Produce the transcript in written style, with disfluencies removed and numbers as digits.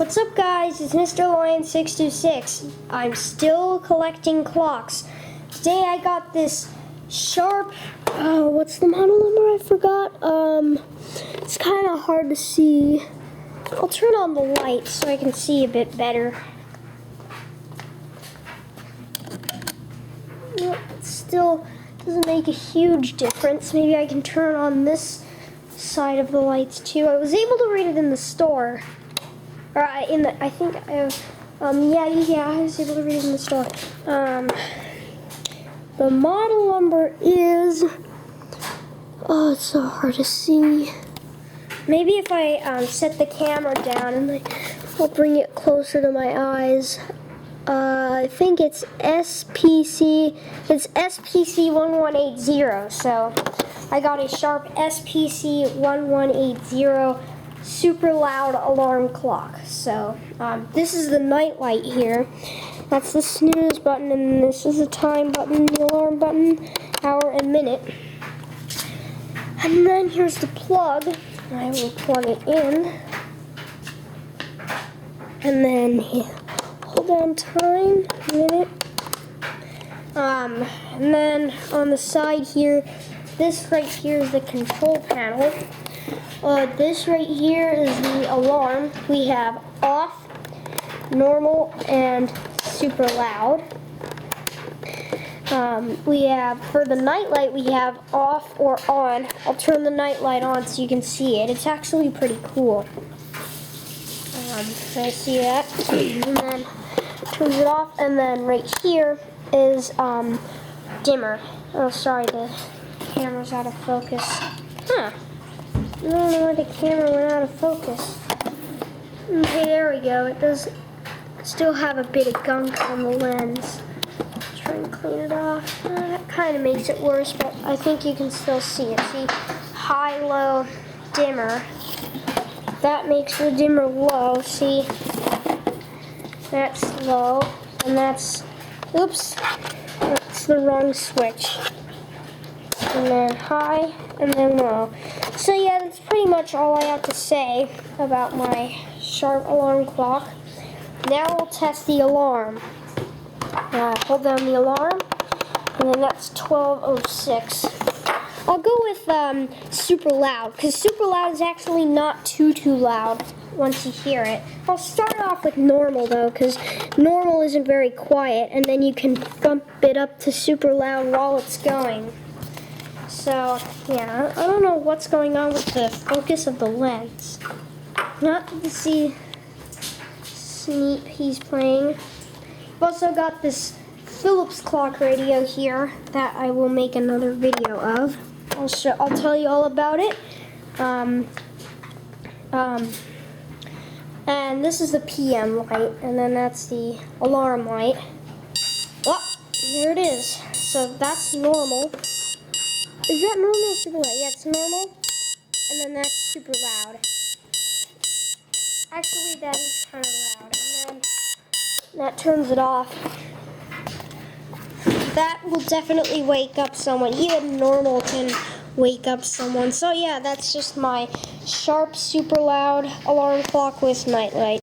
What's up, guys? It's Mr. Lion626. I'm still collecting clocks. Today I got this Sharp, what's the model number? I forgot. It's kind of hard to see. I'll turn on the light so I can see a bit better. It still doesn't make a huge difference. Maybe I can turn on this side of the lights too. I was able to read it in the store. Or I think I have, I was able to read it in the store. The model number is, it's so hard to see. Maybe if I set the camera down and I'll bring it closer to my eyes. I think it's SPC-1180, so I got a Sharp SPC-1180 super loud alarm clock. So this is the night light here. That's the snooze button, and this is the time button, the alarm button, hour and minute. And then here's the plug. I will plug it in. And then hold on time, minute. And then on the side here, this right here is the control panel. This right here is the alarm. We have off, normal, and super loud. We have, for the night light, we have off or on. I'll turn the night light on so you can see it. It's actually pretty cool. I see that. And then turns it off, and then right here is dimmer. Oh, sorry, the camera's out of focus. Huh. I don't know why the camera went out of focus. Okay, there we go. It does still have a bit of gunk on the lens. Try and clean it off. That kind of makes it worse, but I think you can still see it. See, high, low, dimmer. That makes the dimmer low. See, that's low, and that's, oops, that's the wrong switch. And then high, and then low. So yeah, that's pretty much all I have to say about my Sharp alarm clock. Now we'll test the alarm. Hold down the alarm, and then that's 12:06. I'll go with super loud, because super loud is actually not too loud once you hear it. I'll start off with normal though, because normal isn't very quiet, and then you can bump it up to super loud while it's going. So, yeah, I don't know what's going on with the focus of the lens. Not to see Sneap he's playing. I've also got this Philips clock radio here that I will make another video of. I'll tell you all about it. And this is the PM light, and then that's the alarm light. Oh, there it is. So that's normal. Is that normal or super loud? Yeah, it's normal. And then that's super loud. Actually, that is kind of loud. And then that turns it off. That will definitely wake up someone. Even normal can wake up someone. So yeah, that's just my Sharp super loud alarm clock with night light.